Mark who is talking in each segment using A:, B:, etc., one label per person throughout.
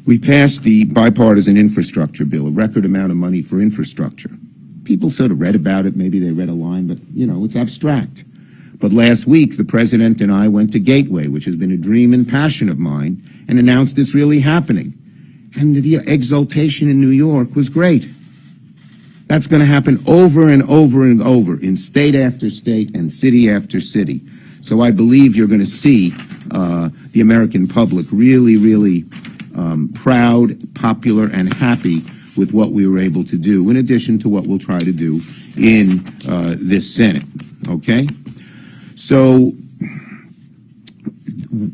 A: We passed the bipartisan infrastructure bill, a record amount of money for infrastructure. People sort of read about it, maybe they read a line, but, you know, it's abstract. But last week, the president and I went to Gateway, which has been a dream and passion of mine, and announced it's really happening. And the exultation in New York was great. That's going to happen over and over and over in state after state and city after city. So I believe you're going to see the American public really proud, popular, and happy with what we were able to do, in addition to what we'll try to do in this Senate, okay? So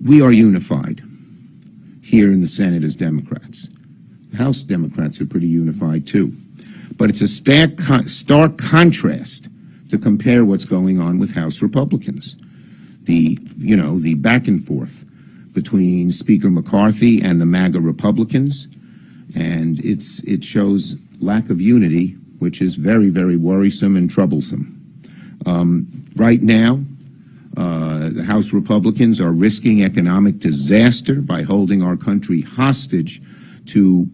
A: we are unified here in the Senate as Democrats. The House Democrats are pretty unified, too. But it's a stark contrast to compare what's going on with House Republicans. The back and forth between Speaker McCarthy and the MAGA Republicans, and it shows lack of unity, which is very worrisome and troublesome. Right now, the House Republicans are risking economic disaster by holding our country hostage to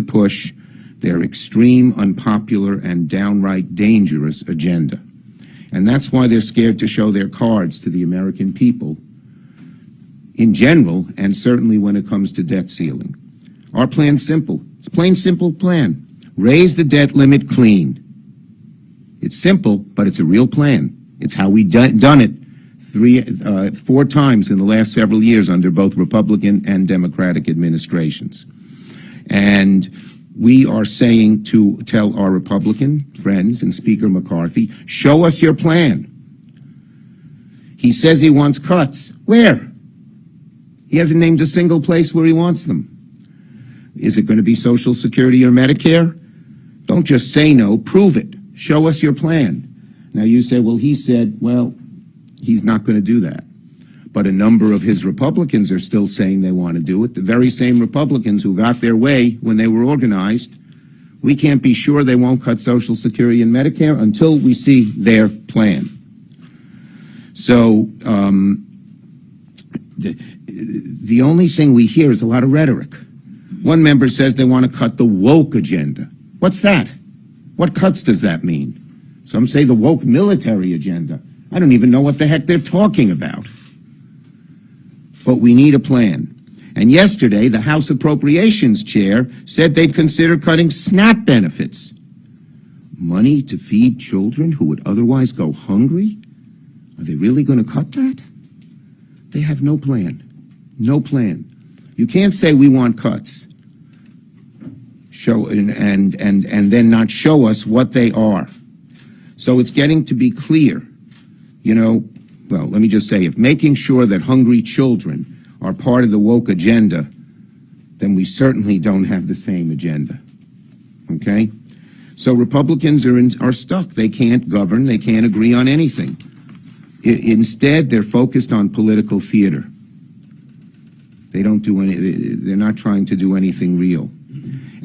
A: push their extreme, unpopular, and downright dangerous agenda. And that's why they're scared to show their cards to the American people in general, and certainly when it comes to debt ceiling. Our plan's simple. It's a plain, simple plan. Raise the debt limit clean. It's simple, but it's a real plan. It's how we done it 4 times in the last several years under both Republican and Democratic administrations. And we are saying to tell our Republican friends and Speaker McCarthy, show us your plan. He says he wants cuts. Where? He hasn't named a single place where he wants them. Is it going to be Social Security or Medicare? Don't just say no, prove it. Show us your plan. Now you say, well, he said, well, he's not going to do that. But a number of his Republicans are still saying they want to do it. The very same Republicans who got their way when they were organized. We can't be sure they won't cut Social Security and Medicare until we see their plan. So the only thing we hear is a lot of rhetoric. One member says they want to cut the woke agenda. What's that? What cuts does that mean? Some say the woke military agenda. I don't even know what the heck they're talking about. But we need a plan. And yesterday, the House Appropriations Chair said they'd consider cutting SNAP benefits. Money to feed children who would otherwise go hungry? Are they really going to cut that? They have no plan. No plan. You can't say we want cuts. Show and then not show us what they are. So it's getting to be clear, you know. Well, let me just say, if making sure that hungry children are part of the woke agenda, then we certainly don't have the same agenda. Okay? So Republicans are stuck. They can't govern. They can't agree on anything. Instead, they're focused on political theater. They don't do any. They're not trying to do anything real.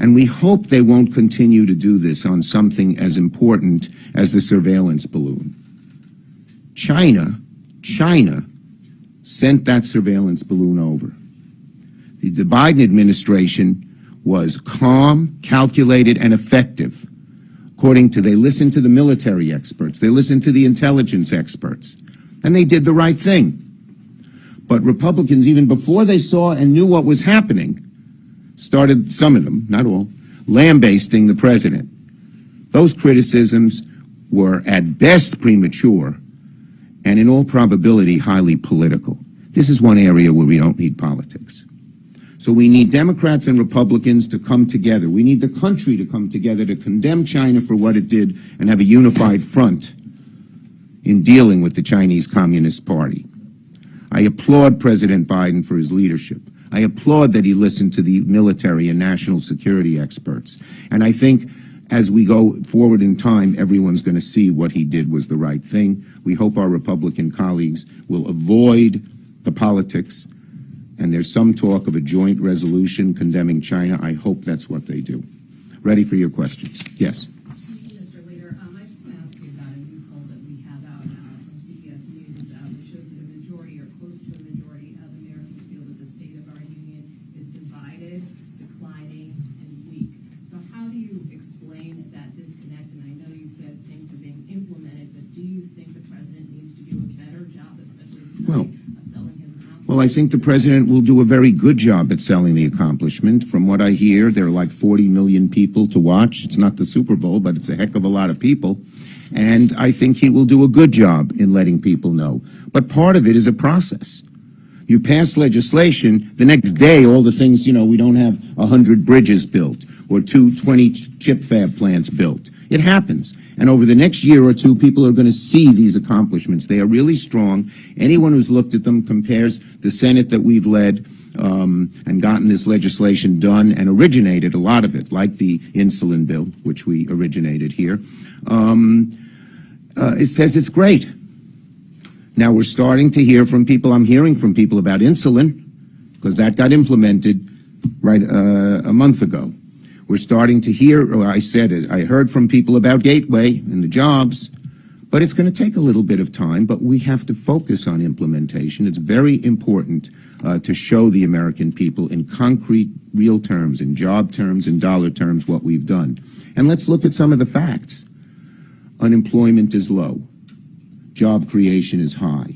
A: And we hope they won't continue to do this on something as important as the surveillance balloon. China sent that surveillance balloon over. The Biden administration was calm, calculated, and effective. They listened to the military experts, they listened to the intelligence experts, and they did the right thing. But Republicans, even before they saw and knew what was happening, started, some of them, not all, lambasting the president. Those criticisms were at best premature and in all probability highly political. This is one area where we don't need politics. So we need Democrats and Republicans to come together. We need the country to come together to condemn China for what it did and have a unified front in dealing with the Chinese Communist Party. I applaud President Biden for his leadership. I applaud that he listened to the military and national security experts. And I think as we go forward in time, everyone's going to see what he did was the right thing. We hope our Republican colleagues will avoid the politics. And there's some talk of a joint resolution condemning China. I hope that's what they do. Ready for your questions. Yes.
B: Mr. Leader, I just want to ask you about a new poll that we have out from CBS News, which shows that a majority or close to a majority of Americans feel that the state of our union is divided, declined.
A: Well, I think the president will do a very good job at selling the accomplishment. From what I hear, there are like 40 million people to watch. It's not the Super Bowl, but it's a heck of a lot of people. And I think he will do a good job in letting people know. But part of it is a process. You pass legislation, the next day all the things, we don't have 100 bridges built or 20 chip fab plants built. It happens. And over the next year or two, people are going to see these accomplishments. They are really strong. Anyone who's looked at them compares the Senate that we've led and gotten this legislation done and originated a lot of it, like the insulin bill, which we originated here. It says it's great. Now we're starting to hear from people. I'm hearing from people about insulin because that got implemented right a month ago. We're starting to hear, or I said it, I heard from people about Gateway and the jobs, but it's going to take a little bit of time, but we have to focus on implementation. It's very important to show the American people in concrete, real terms, in job terms, in dollar terms, what we've done. And let's look at some of the facts. Unemployment is low. Job creation is high.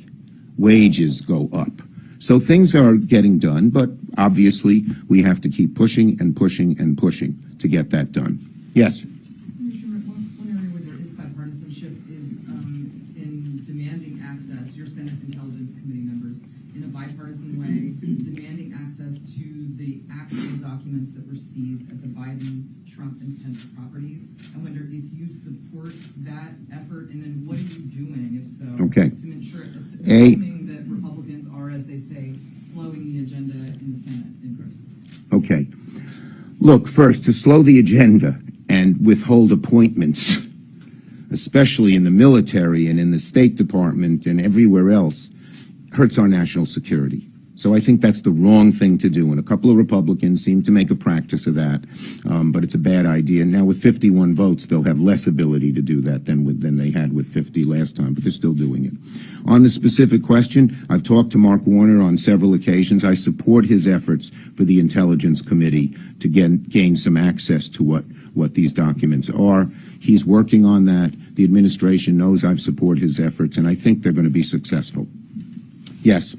A: Wages go up. So things are getting done, but obviously we have to keep pushing and pushing and pushing to get that done. Yes?
C: Senator Schumer, one area where there is bipartisanship is in demanding access, your Senate Intelligence Committee members, in a bipartisan way, demanding access to the actual documents that were seized at the Biden, Trump, and Pence properties. I wonder if you support that effort, and then what are you doing, if so,
A: okay,
C: to ensure, assuming that Republicans are, as they say, slowing the agenda in the Senate in protest?
A: Okay. Look, first, to slow the agenda and withhold appointments, especially in the military and in the State Department and everywhere else, hurts our national security. So I think that's the wrong thing to do, and a couple of Republicans seem to make a practice of that, but it's a bad idea. Now with 51 votes, they'll have less ability to do that than they had with 50 last time, but they're still doing it. On the specific question, I've talked to Mark Warner on several occasions. I support his efforts for the Intelligence Committee to gain some access to what these documents are. He's working on that. The administration knows I've supported his efforts, and I think they're going to be successful. Yes?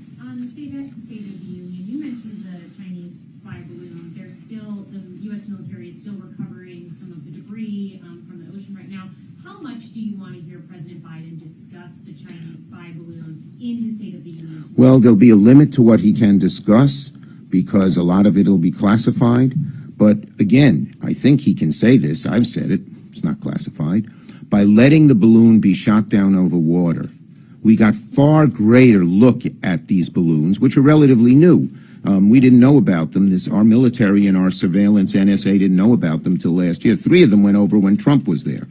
B: In his State of the Union?
A: Well, there'll be a limit to what he can discuss because a lot of it will be classified. But again, I think he can say this. I've said it. It's not classified. By letting the balloon be shot down over water, we got far greater look at these balloons, which are relatively new. We didn't know about them. Our military and our surveillance NSA didn't know about them till last year. 3 of them went over when Trump was there.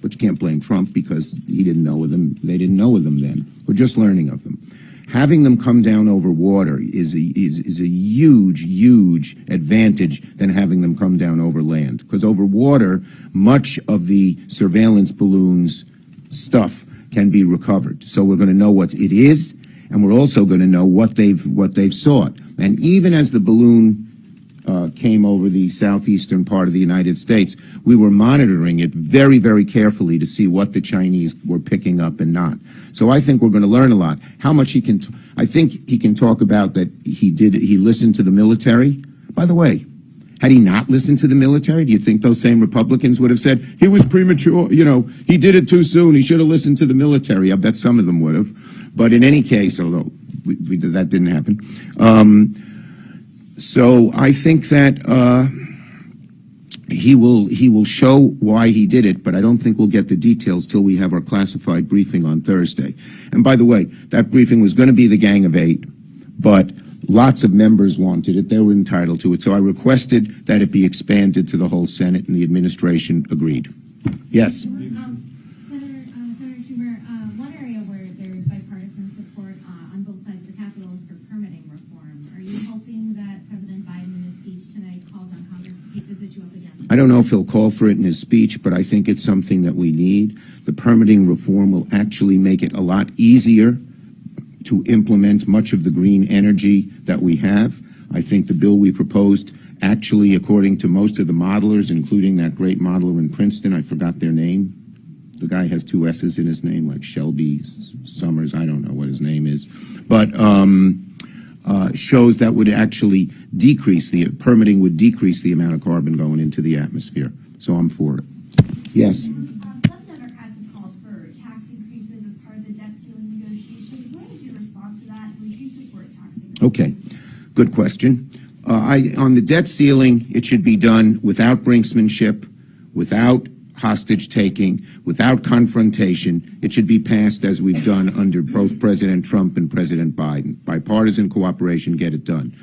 A: But you can't blame Trump because he didn't know of them. They didn't know of them then. We're just learning of them. Having them come down over water is a huge, huge advantage than having them come down over land. Because over water, much of the surveillance balloons stuff can be recovered. So we're going to know what it is, and we're also going to know what they've sought. And even as the balloon came over the southeastern part of the United States, we were monitoring it very, very carefully to see what the Chinese were picking up and not. So I think we're going to learn a lot. How much he can, I think he can talk about that he listened to the military. By the way, had he not listened to the military, do you think those same Republicans would have said, he was premature, he did it too soon, he should have listened to the military? I bet some of them would have. But in any case, although that didn't happen, so I think that he will show why he did it, but I don't think we'll get the details till we have our classified briefing on Thursday. And by the way, that briefing was going to be the Gang of 8, but lots of members wanted it. They were entitled to it. So I requested that it be expanded to the whole Senate, and the administration agreed. Yes?
D: Senator Schumer, one area where there's bipartisan support on both sides of the Capitol is for permitting reform. Are you hoping that President Biden in his speech tonight calls on Congress to take this issue up again?
A: I don't know if he'll call for it in his speech, but I think it's something that we need. The permitting reform will actually make it a lot easier to implement much of the green energy that we have. I think the bill we proposed actually, according to most of the modelers, including that great modeler in Princeton, I forgot their name. The guy has 2 S's in his name, like Shelby Summers. I don't know what his name is. But shows that would actually permitting would decrease the amount of carbon going into the atmosphere. So I'm for it. Yes.
E: Some Democrats have called for tax increases as part of the debt ceiling negotiations. What is your response to that? Would you support tax increases?
A: Okay, good question. On the debt ceiling, it should be done without brinksmanship, without hostage taking, without confrontation. It should be passed as we've done under both President Trump and President Biden. Bipartisan cooperation, get it done.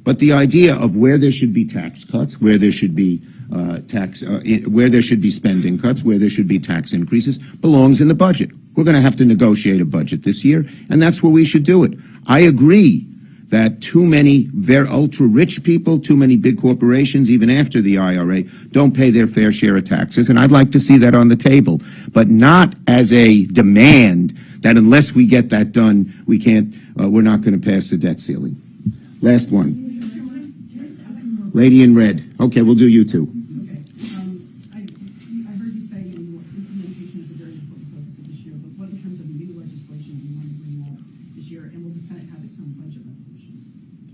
A: But the idea of where there should be tax cuts, where there should be where there should be spending cuts, where there should be tax increases, belongs in the budget. We're going to have to negotiate a budget this year, and that's where we should do it. I agree that too many very ultra-rich people, too many big corporations, even after the IRA, don't pay their fair share of taxes, and I'd like to see that on the table, but not as a demand that unless we get that done, we're not going to pass the debt ceiling. Last one. Lady in red. Okay, we'll do you two.
B: Okay. I heard you say implementation is a very important focus of this year, but what in terms of new legislation do you want to bring up this year, and will the Senate have its own budget resolution?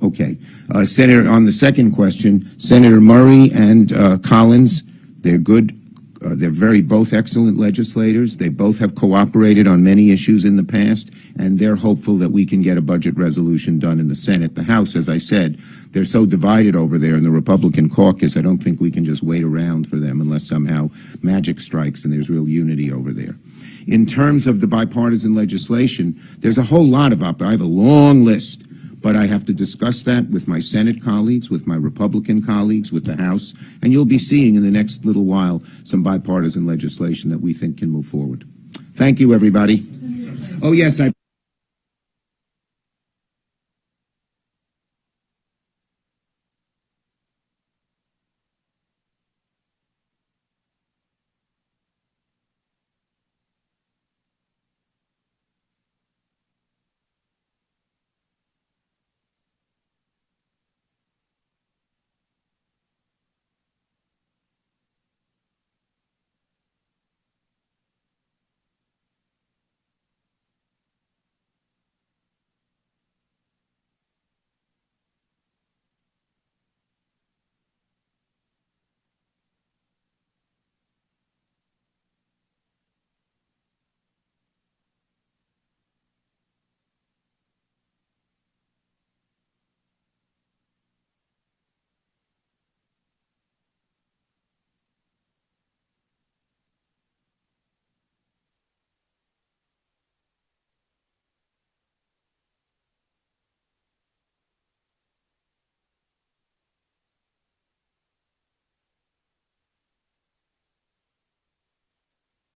A: Okay. Senator, on the second question, Senator Murray and Collins, they're good. They're both excellent legislators. They both have cooperated on many issues in the past, and they're hopeful that we can get a budget resolution done in the Senate. The House, as I said, they're so divided over there in the Republican caucus, I don't think we can just wait around for them unless somehow magic strikes and there's real unity over there. In terms of the bipartisan legislation, there's a whole lot of I have a long list. But I have to discuss that with my Senate colleagues, with my Republican colleagues, with the House, and you'll be seeing in the next little while some bipartisan legislation that we think can move forward. Thank you, everybody. Oh, yes,